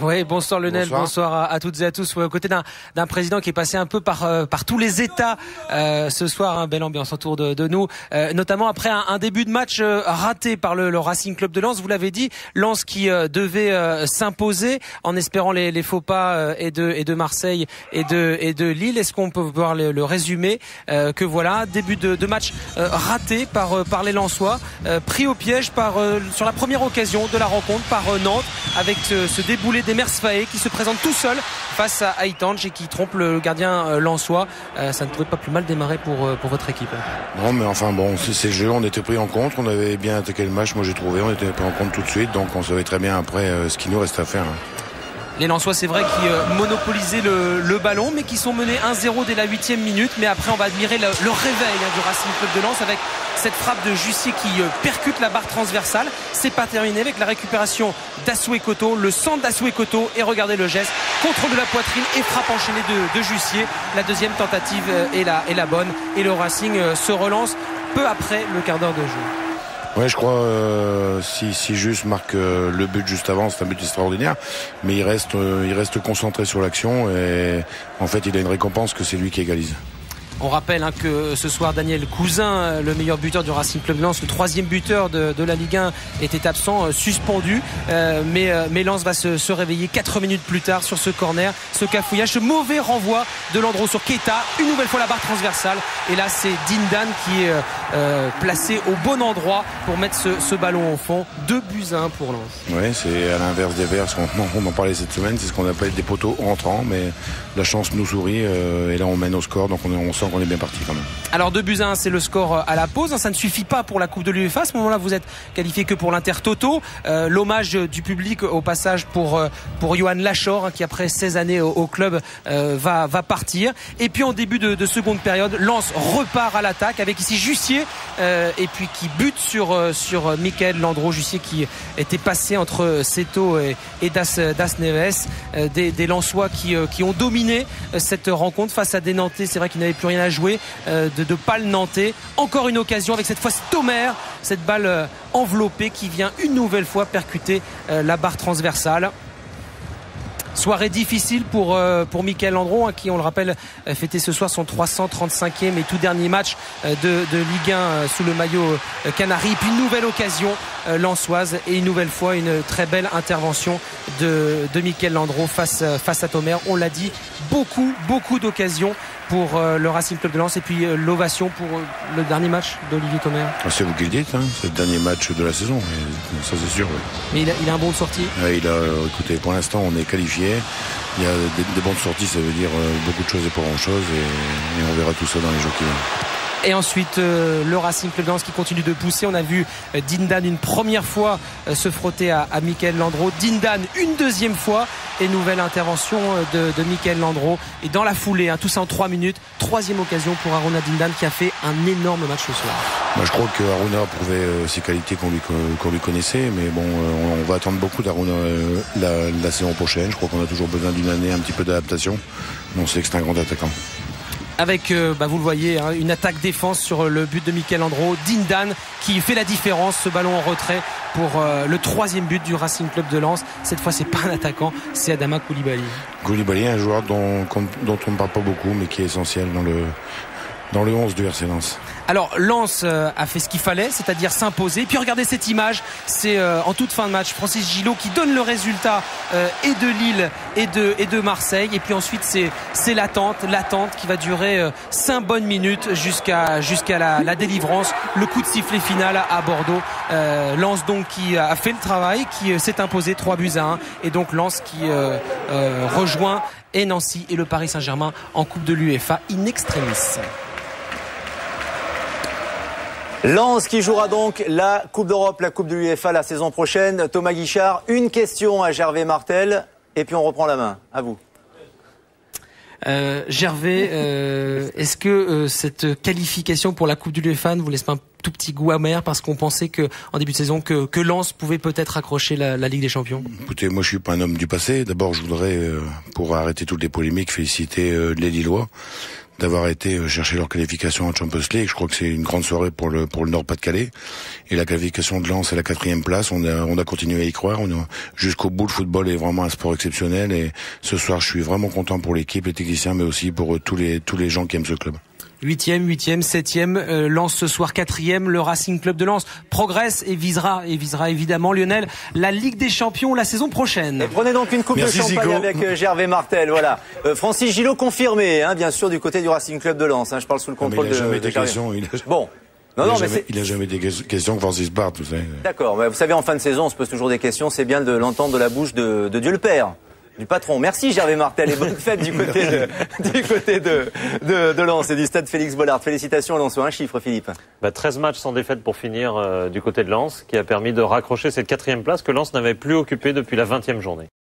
Oui, bonsoir Lionel, bonsoir à toutes et à tous. Aux côtés d'un président qui est passé un peu par tous les états ce soir, hein, belle ambiance autour de nous, notamment après un début de match raté par le Racing Club de Lens. Vous l'avez dit, Lens qui devait s'imposer en espérant les faux pas et de Marseille et de Lille. Est-ce qu'on peut voir le résumé que voilà, début de match raté par les Lensois, pris au piège sur la première occasion de la rencontre par Nantes avec ce déboulé d'Emers Faé qui se présente tout seul face à Haïtange et qui trompe le gardien lensois. Ça ne pouvait pas plus mal démarrer pour votre équipe. Non, mais enfin bon, c'est le jeu, on était pris en compte, on avait bien attaqué le match, moi j'ai trouvé, on était pris en compte tout de suite, donc on savait très bien après ce qu'il nous reste à faire. Les Lensois, c'est vrai, qui monopolisaient le ballon, mais qui sont menés 1-0 dès la 8e minute. Mais après, on va admirer le réveil du Racing Club de Lens avec cette frappe de Jussier qui percute la barre transversale. C'est pas terminé avec la récupération d'Assoué Koto, le centre d'Assoué Koto. Et regardez le geste, contrôle de la poitrine et frappe enchaînée de Jussier. La deuxième tentative est la bonne. Et le Racing se relance peu après le quart d'heure de jeu. Ouais, je crois si Juste marque le but juste avant, c'est un but extraordinaire, mais il reste concentré sur l'action et en fait il a une récompense que c'est lui qui égalise. On rappelle que ce soir Daniel Cousin, le meilleur buteur du Racing Club Lens, le troisième buteur de la Ligue 1, était absent, suspendu. Mais Lens va se réveiller 4 minutes plus tard sur ce corner, ce cafouillage, ce mauvais renvoi de Landreau sur Keita. Une nouvelle fois la barre transversale. Et là c'est Dindan qui est placé au bon endroit pour mettre ce ballon au fond. 2-1 pour Lens. Oui, c'est à l'inverse des Verts, on en parlait cette semaine, c'est ce qu'on appelle des poteaux rentrants, mais la chance nous sourit et là on mène au score, donc on sent qu'on est bien parti quand même. Alors 2-1, c'est le score à la pause. Ça ne suffit pas pour la Coupe de l'UEFA. À ce moment-là, vous êtes qualifié que pour l'Inter-Toto. L'hommage du public au passage pour Johan Lachor, qui après 16 années au club va partir. Et puis en début de seconde période, Lens repart à l'attaque avec ici Jussier et puis qui bute sur Michael Landreau. Jussier qui était passé entre Seto et Das Neves. Des Lensois qui ont dominé cette rencontre face à des Nantais. C'est vrai qu'ils n'avaient plus rien à jouer, de pâle nantais. Encore une occasion avec cette fois Stomer, cette balle enveloppée qui vient une nouvelle fois percuter la barre transversale. Soirée difficile pour Michael Landreau, qui, on le rappelle, fêtait ce soir son 335e et tout dernier match de Ligue 1 sous le maillot Canari. Et puis une nouvelle occasion lensoise et une nouvelle fois une très belle intervention de Michael Landreau face à Tomer. On l'a dit, beaucoup d'occasions pour le Racing Club de Lens et puis l'ovation pour le dernier match d'Olivier Tomer. C'est vous qui le dites, c'est le dernier match de la saison, ça c'est sûr. Mais il a un bon de sortie. Écoutez, pour l'instant on est qualifié, il y a des bons de sortie, ça veut dire beaucoup de choses et pas grand chose et on verra tout ça dans les jours qui viennent. Et ensuite le Racing Club de Lens qui continue de pousser. On a vu Dindan une première fois se frotter à Michael Landreau, Dindan une deuxième fois et nouvelle intervention de Michael Landreau. Et dans la foulée, tout ça en 3 minutes, troisième occasion pour Aruna Dindan qui a fait un énorme match ce soir. Moi, je crois que Aruna a prouvé ses qualités qu'on lui connaissait, mais bon, on va attendre beaucoup d'Aruna la saison prochaine. Je crois qu'on a toujours besoin d'une année, un petit peu d'adaptation. On sait que c'est un grand attaquant. Avec, vous le voyez, une attaque-défense sur le but de Michael Landreau. Dindan qui fait la différence, ce ballon en retrait pour le troisième but du Racing Club de Lens. Cette fois, c'est pas un attaquant, c'est Adama Koulibaly. Koulibaly, un joueur dont on ne parle pas beaucoup, mais qui est essentiel dans le 11 du RC Lens. Alors Lens a fait ce qu'il fallait, c'est-à-dire s'imposer. Puis regardez cette image, c'est en toute fin de match Francis Gillot qui donne le résultat et de Lille et de Marseille. Et puis ensuite c'est l'attente qui va durer 5 bonnes minutes jusqu'à la délivrance, le coup de sifflet final à Bordeaux. Lens donc qui a fait le travail, qui s'est imposé 3-1 et donc Lens qui rejoint et Nancy et le Paris Saint-Germain en Coupe de l'UEFA in extremis. Lens qui jouera donc la Coupe d'Europe, la Coupe de l'UEFA la saison prochaine. Thomas Guichard, une question à Gervais Martel et puis on reprend la main. À vous. Gervais, est-ce que cette qualification pour la Coupe de l'UEFA ne vous laisse pas un tout petit goût amer parce qu'on pensait que en début de saison que Lens pouvait peut-être accrocher la Ligue des Champions? Écoutez, moi je suis pas un homme du passé. D'abord, je voudrais, pour arrêter toutes les polémiques, féliciter les Lillois. d'avoir été chercher leur qualification en Champions League. Je crois que c'est une grande soirée pour le Nord-Pas-de-Calais. Et la qualification de Lens à la 4e place, on a continué à y croire. Jusqu'au bout, le football est vraiment un sport exceptionnel. Et ce soir, je suis vraiment content pour l'équipe, les techniciens, mais aussi pour tous les gens qui aiment ce club. 8e, 7e, Lens ce soir 4e, le Racing Club de Lens progresse et visera évidemment, Lionel, la Ligue des Champions la saison prochaine. Et prenez donc une coupe de champagne Zico. Avec Gervais Martel, voilà. Francis Gillot confirmé, bien sûr, du côté du Racing Club de Lens. Je parle sous le contrôle de Gervais. Bon. Il a jamais des questions que Francis Bart, vous savez. D'accord, vous savez, en fin de saison, on se pose toujours des questions, c'est bien de l'entendre de la bouche de Dieu le Père. Du patron. Merci Gervais Martel et bonne fête du côté de Lens et du stade Félix Bollard. Félicitations à Lens. Un chiffre, Philippe. 13 matchs sans défaite pour finir du côté de Lens, qui a permis de raccrocher cette 4e place que Lens n'avait plus occupée depuis la 20e journée.